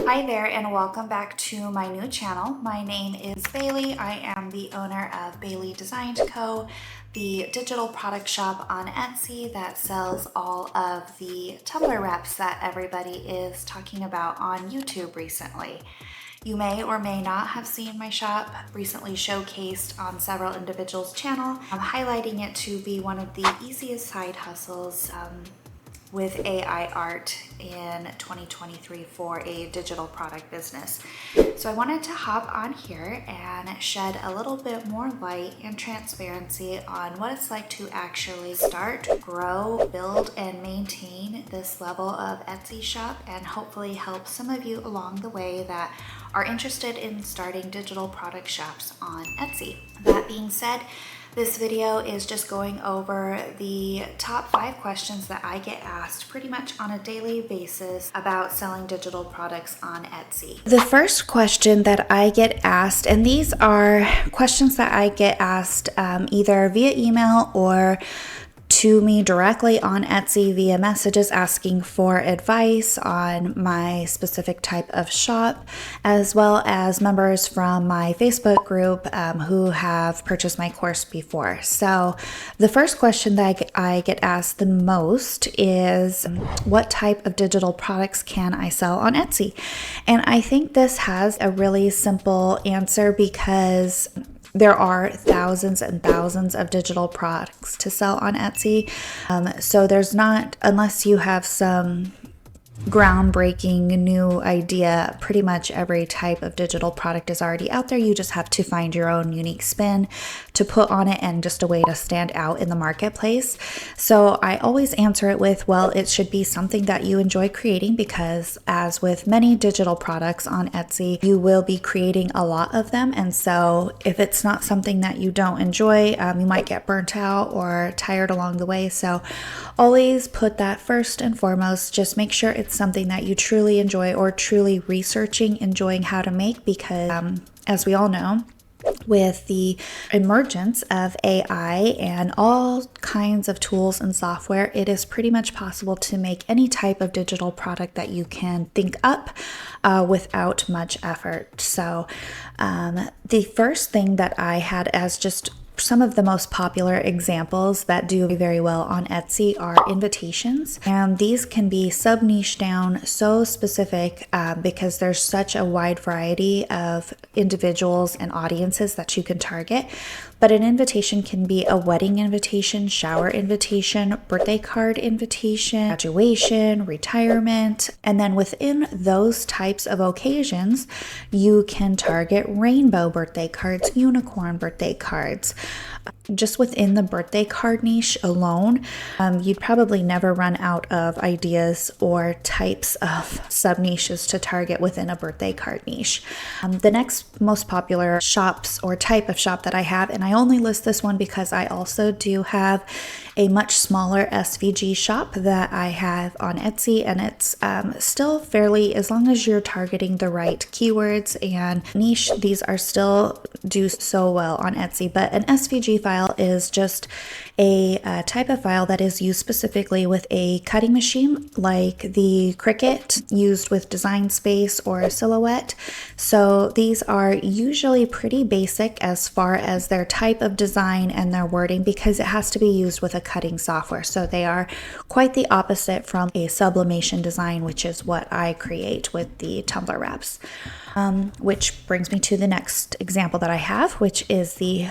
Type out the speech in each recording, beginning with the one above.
Hi there and welcome back to my new channel. My name is Bailey. I am the owner of Bailey Design Co., the digital product shop on Etsy that sells all of the tumbler wraps that everybody is talking about on YouTube recently. You may or may not have seen my shop recently showcased on several individuals' channel. I'm highlighting it to be one of the easiest side hustles with AI art in 2023 for a digital product business. So I wanted to hop on here and shed a little bit more light and transparency on what it's like to actually start, grow, build, and maintain this level of Etsy shop, and hopefully help some of you along the way that are interested in starting digital product shops on Etsy. That being said, this video is just going over the top 5 questions that I get asked pretty much on a daily basis about selling digital products on Etsy. The first question that I get asked, and these are questions that I get asked either via email or to me directly on Etsy via messages asking for advice on my specific type of shop, as well as members from my Facebook group who have purchased my course before. So the first question that I get asked the most is, what type of digital products can I sell on Etsy? And I think this has a really simple answer because there are thousands and thousands of digital products to sell on Etsy. So there's not, unless you have some groundbreaking new idea, pretty much every type of digital product is already out there. You just have to find your own unique spin to put on it and just a way to stand out in the marketplace. So I always answer it with, well, it should be something that you enjoy creating, because as with many digital products on Etsy, you will be creating a lot of them. And so if it's not something that you don't enjoy, you might get burnt out or tired along the way. So always put that first and foremost. Just make sure it's something that you truly enjoy or truly enjoying how to make, because as we all know, with the emergence of AI and all kinds of tools and software, it is pretty much possible to make any type of digital product that you can think up without much effort. So the first thing that I had as just some of the most popular examples that do very well on Etsy are invitations, and these can be sub-niche down so specific because there's such a wide variety of individuals and audiences that you can target. But an invitation can be a wedding invitation, shower invitation, birthday card invitation, graduation, retirement. And then within those types of occasions, you can target rainbow birthday cards, unicorn birthday cards. Just within the birthday card niche alone, you'd probably never run out of ideas or types of sub-niches to target within a birthday card niche. The next most popular shops or type of shop that I have, and I only list this one because I also do have a much smaller SVG shop that I have on Etsy, and it's still fairly, as long as you're targeting the right keywords and niche, these are still do so well on Etsy. But an SVG file is just a type of file that is used specifically with a cutting machine like the Cricut used with Design Space or Silhouette. So these are usually pretty basic as far as their type of design and their wording, because it has to be used with a cutting software. So they are quite the opposite from a sublimation design, which is what I create with the tumbler wraps. Which brings me to the next example that I have, which is the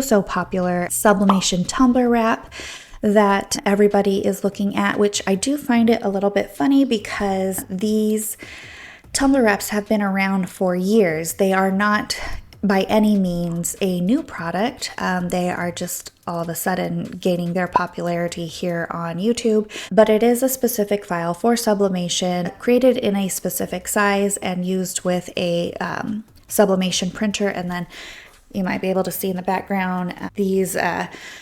so popular sublimation tumbler wrap that everybody is looking at, which I do find it a little bit funny because these tumbler wraps have been around for years. They are not by any means a new product. They are just all of a sudden gaining their popularity here on YouTube, but it is a specific file for sublimation, created in a specific size and used with a sublimation printer. And then you might be able to see in the background these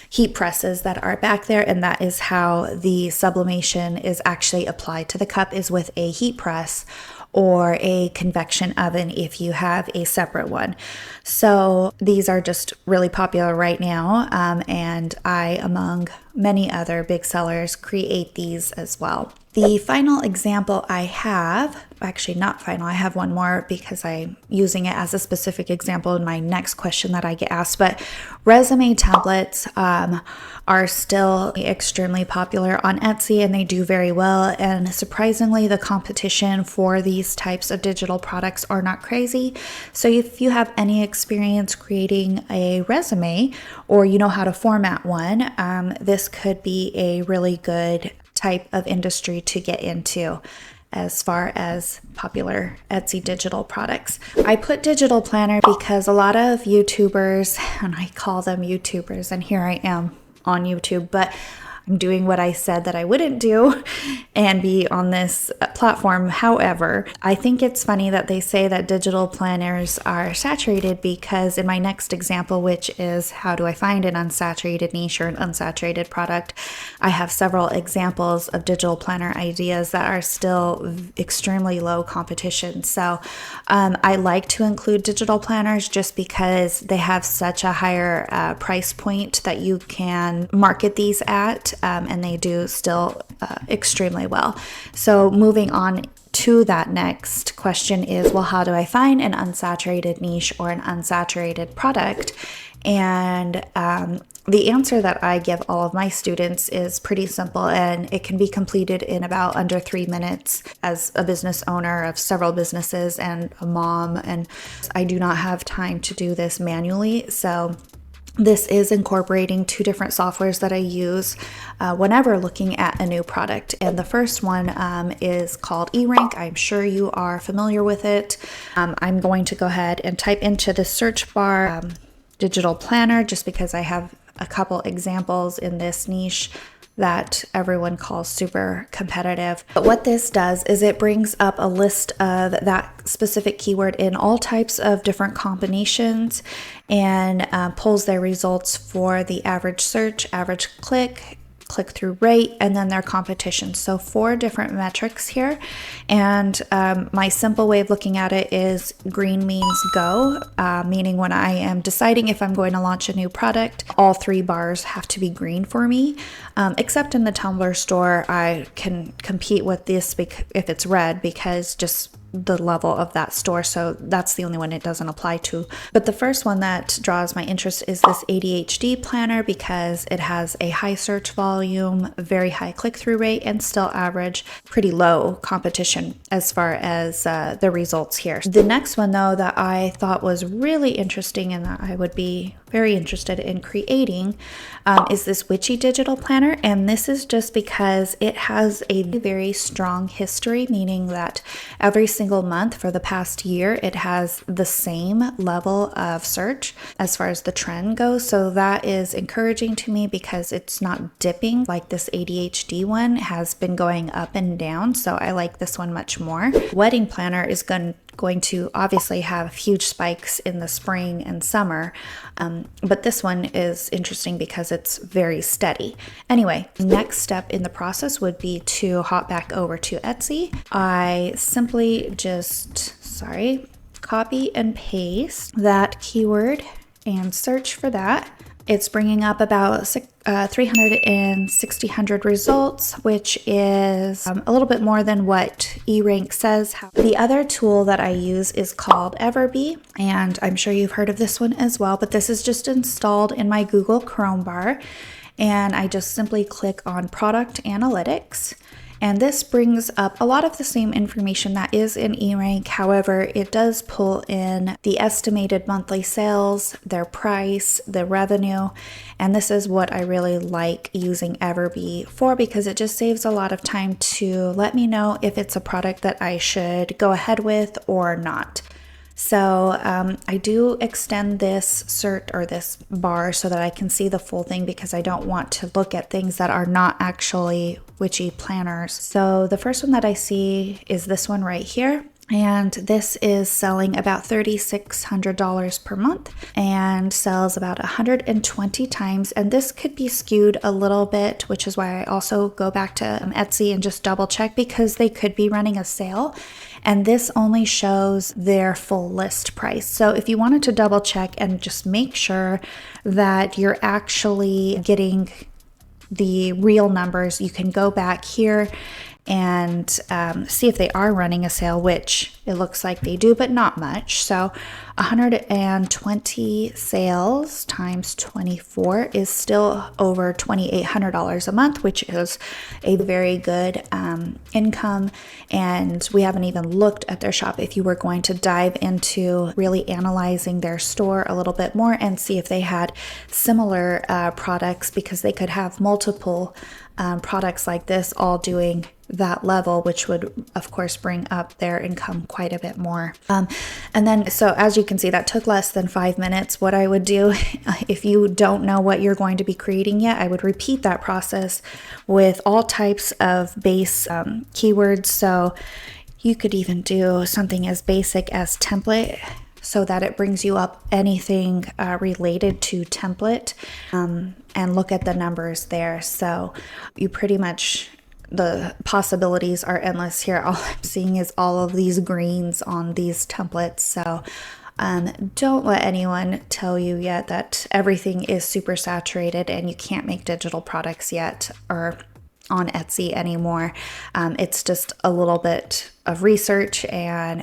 heat presses that are back there, and that is how the sublimation is actually applied to the cup, is with a heat press or a convection oven if you have a separate one. So these are just really popular right now, and I, among many other big sellers create these as well. The final example I have, actually not final, I have one more because I'm using it as a specific example in my next question that I get asked, but resume templates are still extremely popular on Etsy and they do very well. And surprisingly, the competition for these types of digital products are not crazy. So if you have any experience creating a resume or you know how to format one, this could be a really good type of industry to get into as far as popular Etsy digital products. I put digital planner because a lot of YouTubers, and I call them YouTubers, and here I am on YouTube, but I'm doing what I said that I wouldn't do and be on this platform. However, I think it's funny that they say that digital planners are saturated because in my next example, which is how do I find an unsaturated niche or an unsaturated product, I have several examples of digital planner ideas that are still extremely low competition. So I like to include digital planners just because they have such a higher price point that you can market these at. And they do still extremely well. So moving on to that next question is, well, how do I find an unsaturated niche or an unsaturated product? And the answer that I give all of my students is pretty simple, and it can be completed in about under 3 minutes. As a business owner of several businesses and a mom, and I do not have time to do this manually. So this is incorporating 2 different softwares that I use whenever looking at a new product. And the first one is called eRank. I'm sure you are familiar with it. I'm going to go ahead and type into the search bar digital planner just because I have a couple examples in this niche that everyone calls super competitive. But what this does is it brings up a list of that specific keyword in all types of different combinations and pulls their results for the average search, average click-through rate, and then their competition. So 4 different metrics here. And my simple way of looking at it is green means go, meaning when I am deciding if I'm going to launch a new product, all 3 bars have to be green for me. Except in the Tumblr store, I can compete with this if it's red because just the level of that store. So that's the only one it doesn't apply to. But the first one that draws my interest is this ADHD planner because it has a high search volume, very high click-through rate, and still average pretty low competition as far as the results here. The next one though that I thought was really interesting and that I would be very interested in creating is this Witchy digital planner. And this is just because it has a very strong history, meaning that every single month for the past year, it has the same level of search as far as the trend goes. So that is encouraging to me because it's not dipping like this ADHD one has been going up and down. So I like this one much more. Wedding planner is going to obviously have huge spikes in the spring and summer. But this one is interesting because it's very steady. Anyway, next step in the process would be to hop back over to Etsy. I simply just, copy and paste that keyword and search for that. It's bringing up about 300 results, which is a little bit more than what eRank says. The other tool that I use is called Everbee, and I'm sure you've heard of this one as well, but this is just installed in my Google Chrome bar, and I just simply click on Product Analytics. And this brings up a lot of the same information that is in eRank. However, it does pull in the estimated monthly sales, their price, the revenue. And this is what I really like using Everbee for because it just saves a lot of time to let me know if it's a product that I should go ahead with or not. So I do extend this this bar so that I can see the full thing because I don't want to look at things that are not actually witchy planners. So the first one that I see is this one right here. And this is selling about $3,600 per month and sells about 120 times. And this could be skewed a little bit, which is why I also go back to Etsy and just double check because they could be running a sale. And this only shows their full list price. So if you wanted to double check and just make sure that you're actually getting the real numbers, you can go back here and see if they are running a sale, which it looks like they do, but not much. So 120 sales times 24 is still over $2,800 a month, which is a very good income. And we haven't even looked at their shop. If you were going to dive into really analyzing their store a little bit more and see if they had similar products, because they could have multiple products like this all doing that level, which would of course bring up their income quite a bit more. And then, so as you can see, that took less than 5 minutes. What I would do, if you don't know what you're going to be creating yet, I would repeat that process with all types of base keywords. So you could even do something as basic as template, so that it brings you up anything related to template, and look at the numbers there. So you pretty much, the possibilities are endless here. All I'm seeing is all of these greens on these templates. So don't let anyone tell you yet that everything is super saturated and you can't make digital products yet or on Etsy anymore. It's just a little bit of research, and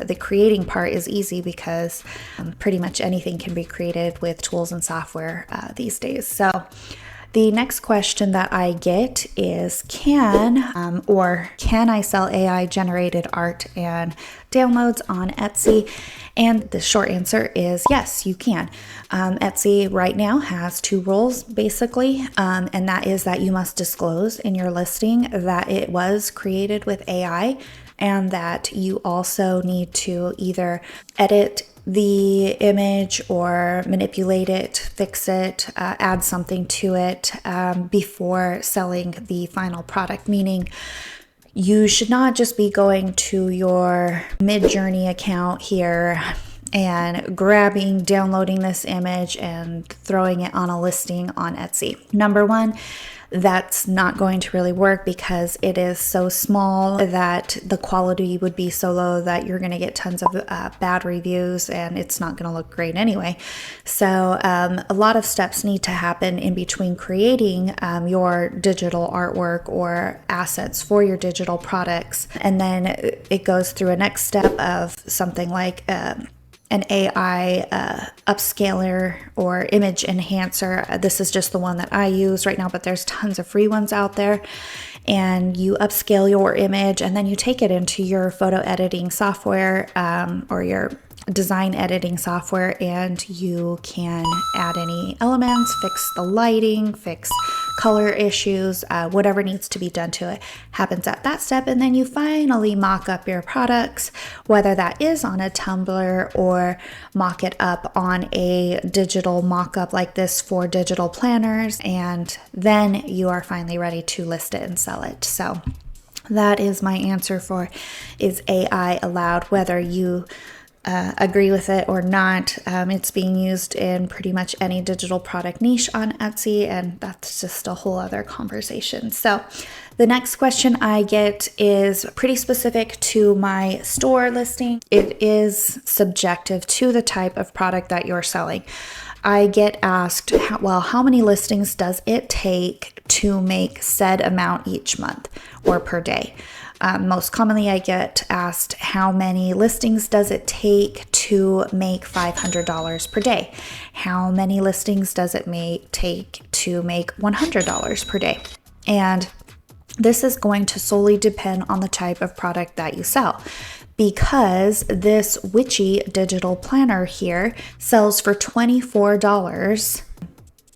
the creating part is easy because pretty much anything can be created with tools and software these days. So the next question that I get is, can I sell AI generated art and downloads on Etsy? And the short answer is yes, you can. Etsy right now has 2 rules basically, and that is that you must disclose in your listing that it was created with AI, and that you also need to either edit the image or manipulate it, fix it, add something to it before selling the final product. Meaning, you should not just be going to your Midjourney account here and downloading this image and throwing it on a listing on Etsy. Number one, that's not going to really work because it is so small that the quality would be so low that you're going to get tons of bad reviews, and it's not going to look great anyway. So a lot of steps need to happen in between creating your digital artwork or assets for your digital products. And then it goes through a next step of something like an AI upscaler or image enhancer. This is just the one that I use right now, but there's tons of free ones out there. And you upscale your image, and then you take it into your photo editing software or your design editing software, and you can add any elements, fix the lighting, fix color issues, whatever needs to be done to it happens at that step. And then you finally mock up your products, whether that is on a Tumblr or mock it up on a digital mock-up like this for digital planners, and then you are finally ready to list it and sell it. So that is my answer for, is AI allowed? Whether you agree with it or not, it's being used in pretty much any digital product niche on Etsy, and that's just a whole other conversation. So the next question I get is pretty specific to my store listing. It is subjective to the type of product that you're selling. I get asked, well, how many listings does it take to make said amount each month or per day? Most commonly, I get asked, how many listings does it take to make $500 per day? How many listings does it take to make $100 per day? And this is going to solely depend on the type of product that you sell, because this witchy digital planner here sells for $24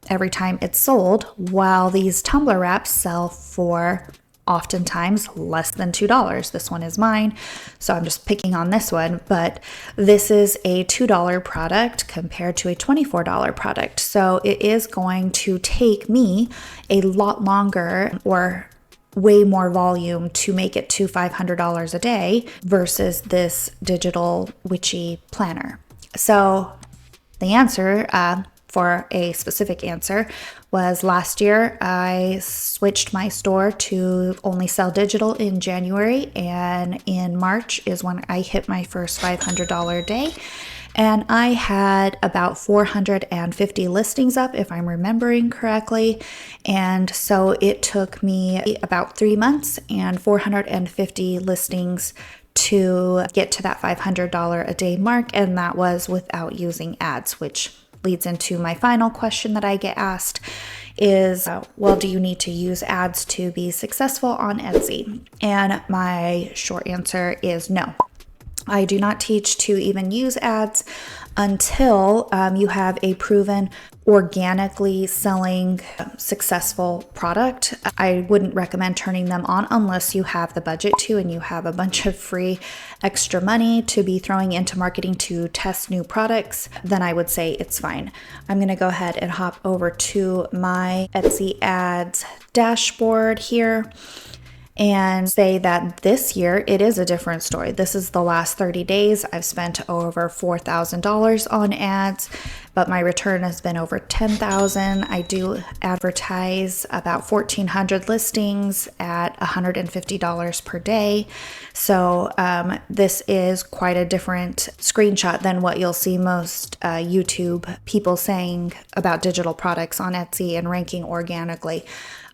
every time it's sold, while these tumbler wraps sell for oftentimes less than $2. This one is mine, so I'm just picking on this one, but this is a $2 product compared to a $24 product. So it is going to take me a lot longer or way more volume to make it to $500 a day versus this digital witchy planner. So the answer for a specific answer was last year I switched my store to only sell digital in January, and in March is when I hit my first $500 day. and I had about 450 listings up, if I'm remembering correctly. And so it took me about 3 months and 450 listings to get to that $500 a day mark, and that was without using ads, which leads into my final question that I get asked is, well, do you need to use ads to be successful on Etsy? And my short answer is no. I do not teach to even use ads until you have a proven organically selling successful product. I wouldn't recommend turning them on unless you have the budget to and you have a bunch of free extra money to be throwing into marketing to test new products. Then I would say it's fine. I'm going to go ahead and hop over to my Etsy ads dashboard here and say that this year it is a different story. This is the last 30 days. I've spent over $4,000 on ads, but my return has been over $10,000. I do advertise about 1,400 listings at $150 per day. So this is quite a different screenshot than what you'll see most YouTube people saying about digital products on Etsy and ranking organically.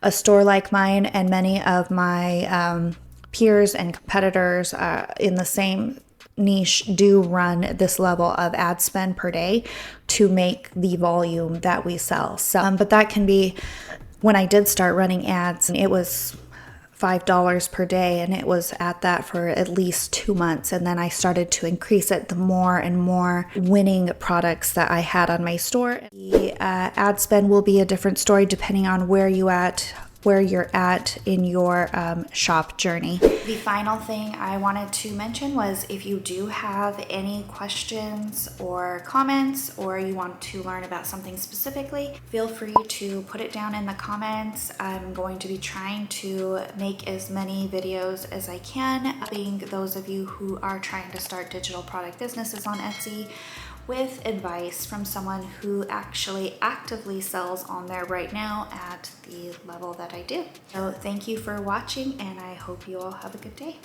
A store like mine and many of my peers and competitors in the same niche do run this level of ad spend per day to make the volume that we sell. So, but that can be, when I did start running ads, it was $5 per day, and it was at that for at least 2 months. And then I started to increase it the more and more winning products that I had on my store. The ad spend will be a different story depending on where you're at in your shop journey. The final thing I wanted to mention was, if you do have any questions or comments, or you want to learn about something specifically, feel free to put it down in the comments. I'm going to be trying to make as many videos as I can, helping those of you who are trying to start digital product businesses on Etsy with advice from someone who actually actively sells on there right now at the level that I do. So thank you for watching, and I hope you all have a good day.